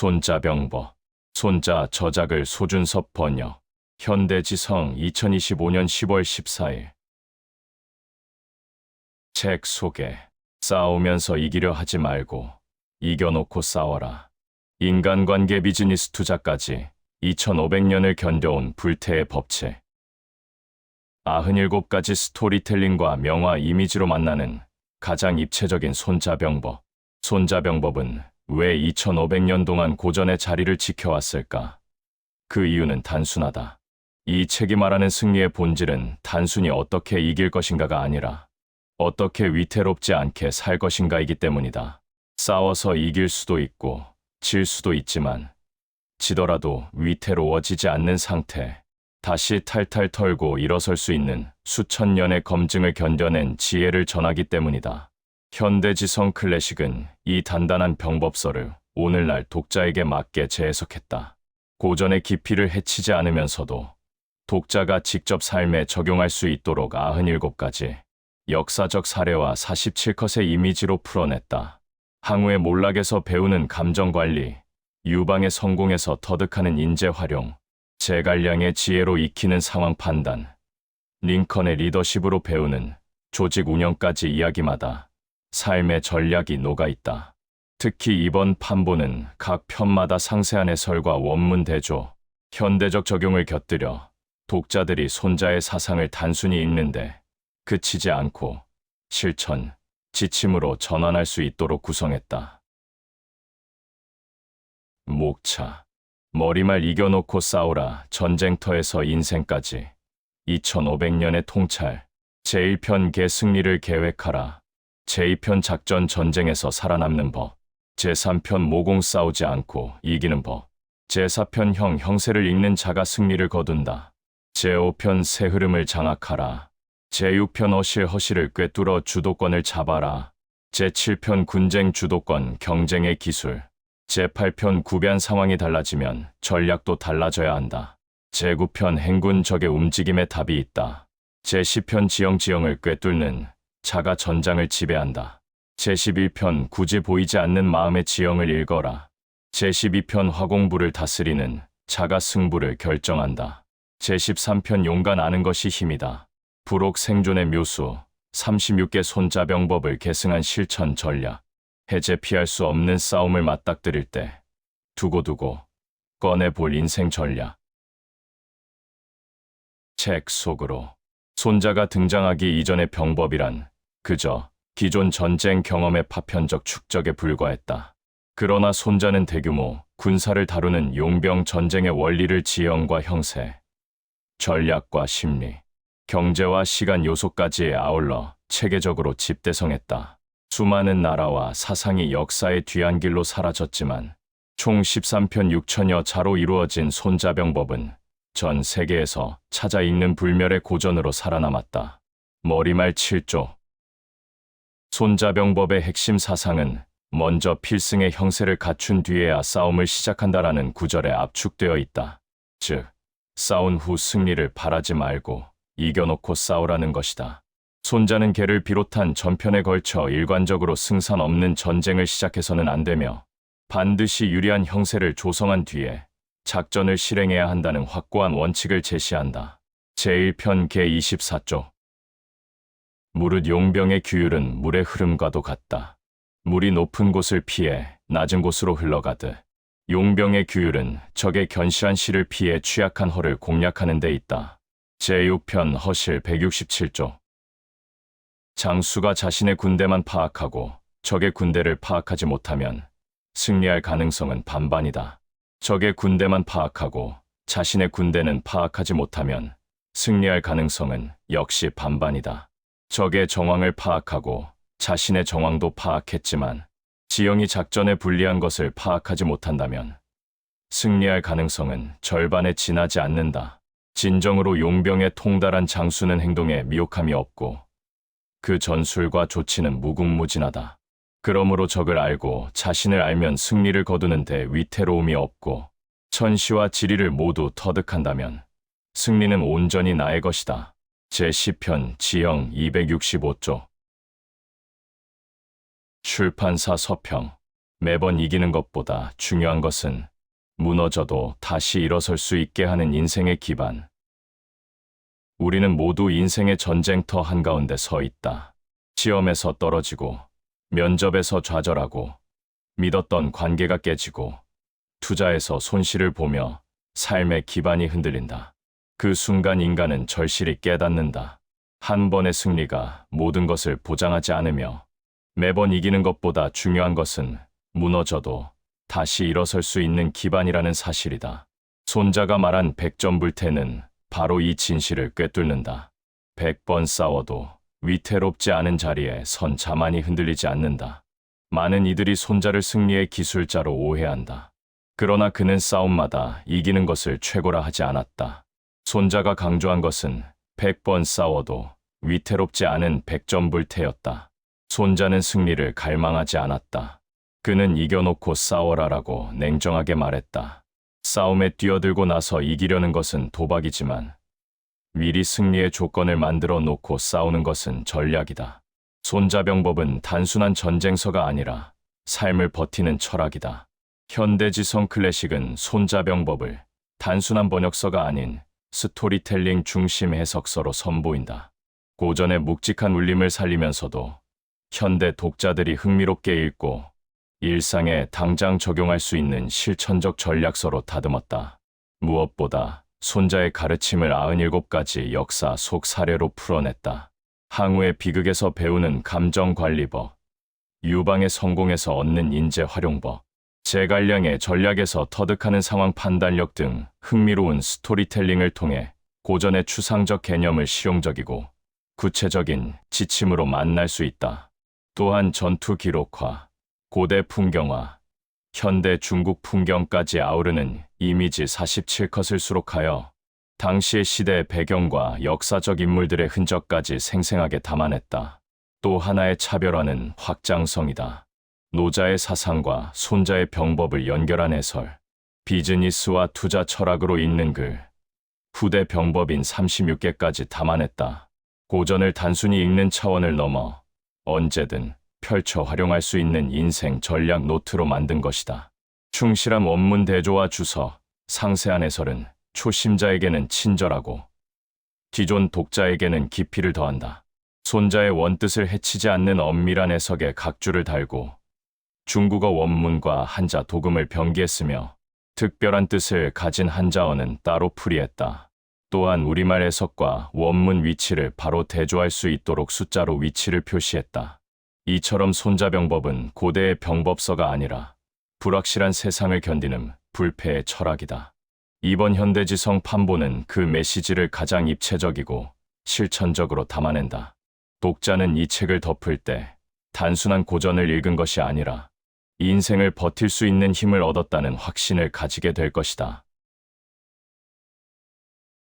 손자병법. 손자 저작을 소준섭 번역. 현대지성 2025년 10월 14일. 책 소개. 싸우면서 이기려 하지 말고 이겨놓고 싸워라. 인간관계 비즈니스 투자까지 2500년을 견뎌온 불태의 법칙. 97가지 스토리텔링과 명화 이미지로 만나는 가장 입체적인 손자병법. 손자병법은 왜 2500년 동안 고전의 자리를 지켜왔을까? 그 이유는 단순하다. 이 책이 말하는 승리의 본질은 단순히 어떻게 이길 것인가가 아니라 어떻게 위태롭지 않게 살 것인가이기 때문이다. 싸워서 이길 수도 있고 질 수도 있지만 지더라도 위태로워지지 않는 상태, 다시 탈탈 털고 일어설 수 있는 수천 년의 검증을 견뎌낸 지혜를 전하기 때문이다. 현대지성 클래식은 이 단단한 병법서를 오늘날 독자에게 맞게 재해석했다. 고전의 깊이를 해치지 않으면서도 독자가 직접 삶에 적용할 수 있도록 97가지 역사적 사례와 47컷의 이미지로 풀어냈다. 항우의 몰락에서 배우는 감정관리, 유방의 성공에서 터득하는 인재 활용, 제갈량의 지혜로 익히는 상황 판단, 링컨의 리더십으로 배우는 조직 운영까지 이야기마다 삶의 전략이 녹아있다. 특히 이번 판본은 각 편마다 상세한 해설과 원문 대조, 현대적 적용을 곁들여 독자들이 손자의 사상을 단순히 읽는데 그치지 않고 실천, 지침으로 전환할 수 있도록 구성했다. 목차. 머리말 이겨놓고 싸우라. 전쟁터에서 인생까지. 2500년의 통찰. 제1편 개 승리를 계획하라. 제2편 작전 전쟁에서 살아남는 법. 제3편 모공 싸우지 않고 이기는 법. 제4편 형세를 읽는 자가 승리를 거둔다. 제5편 새 흐름을 장악하라. 제6편 허실을 꿰뚫어 주도권을 잡아라. 제7편 군쟁 주도권 경쟁의 기술. 제8편 구변 상황이 달라지면 전략도 달라져야 한다. 제9편 행군 적의 움직임에 답이 있다. 제10편 지형을 꿰뚫는 자가 전장을 지배한다. 제11편 굳이 보이지 않는 마음의 지형을 읽어라. 제12편 화공부를 다스리는 자가 승부를 결정한다. 제13편 용간 아는 것이 힘이다. 불옥 생존의 묘수, 36개 손자병법을 계승한 실천 전략. 해제 피할 수 없는 싸움을 맞닥뜨릴 때 두고두고 꺼내볼 인생 전략. 책 속으로. 손자가 등장하기 이전의 병법이란 그저 기존 전쟁 경험의 파편적 축적에 불과했다. 그러나 손자는 대규모 군사를 다루는 용병 전쟁의 원리를 지형과 형세, 전략과 심리, 경제와 시간 요소까지 아울러 체계적으로 집대성했다. 수많은 나라와 사상이 역사의 뒤안길로 사라졌지만 총 13편 6천여 자로 이루어진 손자병법은 전 세계에서 찾아 읽는 불멸의 고전으로 살아남았다. 머리말 7조. 손자병법의 핵심 사상은 먼저 필승의 형세를 갖춘 뒤에야 싸움을 시작한다라는 구절에 압축되어 있다. 즉, 싸운 후 승리를 바라지 말고 이겨놓고 싸우라는 것이다. 손자는 개를 비롯한 전편에 걸쳐 일관적으로 승산 없는 전쟁을 시작해서는 안 되며 반드시 유리한 형세를 조성한 뒤에 작전을 실행해야 한다는 확고한 원칙을 제시한다. 제1편 개 24조. 무릇 용병의 규율은 물의 흐름과도 같다. 물이 높은 곳을 피해 낮은 곳으로 흘러가듯 용병의 규율은 적의 견시한 실을 피해 취약한 허를 공략하는 데 있다. 제6편 허실 167조. 장수가 자신의 군대만 파악하고 적의 군대를 파악하지 못하면 승리할 가능성은 반반이다. 적의 군대만 파악하고 자신의 군대는 파악하지 못하면 승리할 가능성은 역시 반반이다. 적의 정황을 파악하고 자신의 정황도 파악했지만 지형이 작전에 불리한 것을 파악하지 못한다면 승리할 가능성은 절반에 지나지 않는다. 진정으로 용병의 통달한 장수는 행동에 미혹함이 없고 그 전술과 조치는 무궁무진하다. 그러므로 적을 알고 자신을 알면 승리를 거두는데 위태로움이 없고 천시와 지리를 모두 터득한다면 승리는 온전히 나의 것이다. 제10편 지형 265조. 출판사 서평. 매번 이기는 것보다 중요한 것은 무너져도 다시 일어설 수 있게 하는 인생의 기반. 우리는 모두 인생의 전쟁터 한가운데 서 있다. 시험에서 떨어지고, 면접에서 좌절하고, 믿었던 관계가 깨지고, 투자에서 손실을 보며 삶의 기반이 흔들린다. 그 순간 인간은 절실히 깨닫는다. 한 번의 승리가 모든 것을 보장하지 않으며 매번 이기는 것보다 중요한 것은 무너져도 다시 일어설 수 있는 기반이라는 사실이다. 손자가 말한 100점 불태는 바로 이 진실을 꿰뚫는다. 100번 싸워도 위태롭지 않은 자리에 선 자만이 흔들리지 않는다. 많은 이들이 손자를 승리의 기술자로 오해한다. 그러나 그는 싸움마다 이기는 것을 최고라 하지 않았다. 손자가 강조한 것은 100번 싸워도 위태롭지 않은 100점 불태였다. 손자는 승리를 갈망하지 않았다. 그는 이겨놓고 싸워라라고 냉정하게 말했다. 싸움에 뛰어들고 나서 이기려는 것은 도박이지만 미리 승리의 조건을 만들어 놓고 싸우는 것은 전략이다. 손자병법은 단순한 전쟁서가 아니라 삶을 버티는 철학이다. 현대지성 클래식은 손자병법을 단순한 번역서가 아닌 스토리텔링 중심 해석서로 선보인다. 고전의 묵직한 울림을 살리면서도 현대 독자들이 흥미롭게 읽고 일상에 당장 적용할 수 있는 실천적 전략서로 다듬었다. 무엇보다 손자의 가르침을 97가지 역사 속 사례로 풀어냈다. 항우의 비극에서 배우는 감정관리법, 유방의 성공에서 얻는 인재 활용법, 제갈량의 전략에서 터득하는 상황 판단력 등 흥미로운 스토리텔링을 통해 고전의 추상적 개념을 실용적이고 구체적인 지침으로 만날 수 있다. 또한 전투 기록화, 고대 풍경화, 현대 중국 풍경까지 아우르는 이미지 47컷을 수록하여 당시의 시대의 배경과 역사적 인물들의 흔적까지 생생하게 담아냈다. 또 하나의 차별화는 확장성이다. 노자의 사상과 손자의 병법을 연결한 해설, 비즈니스와 투자 철학으로 읽는 글, 후대 병법인 36개까지 담아냈다. 고전을 단순히 읽는 차원을 넘어 언제든 펼쳐 활용할 수 있는 인생 전략 노트로 만든 것이다. 충실한 원문 대조와 주석, 상세한 해설은 초심자에게는 친절하고 기존 독자에게는 깊이를 더한다. 손자의 원뜻을 해치지 않는 엄밀한 해석에 각주를 달고 중국어 원문과 한자 도금을 병기했으며 특별한 뜻을 가진 한자어는 따로 풀이했다. 또한 우리말 해석과 원문 위치를 바로 대조할 수 있도록 숫자로 위치를 표시했다. 이처럼 손자병법은 고대의 병법서가 아니라 불확실한 세상을 견디는 불패의 철학이다. 이번 현대지성 판본은 그 메시지를 가장 입체적이고 실천적으로 담아낸다. 독자는 이 책을 덮을 때 단순한 고전을 읽은 것이 아니라 인생을 버틸 수 있는 힘을 얻었다는 확신을 가지게 될 것이다.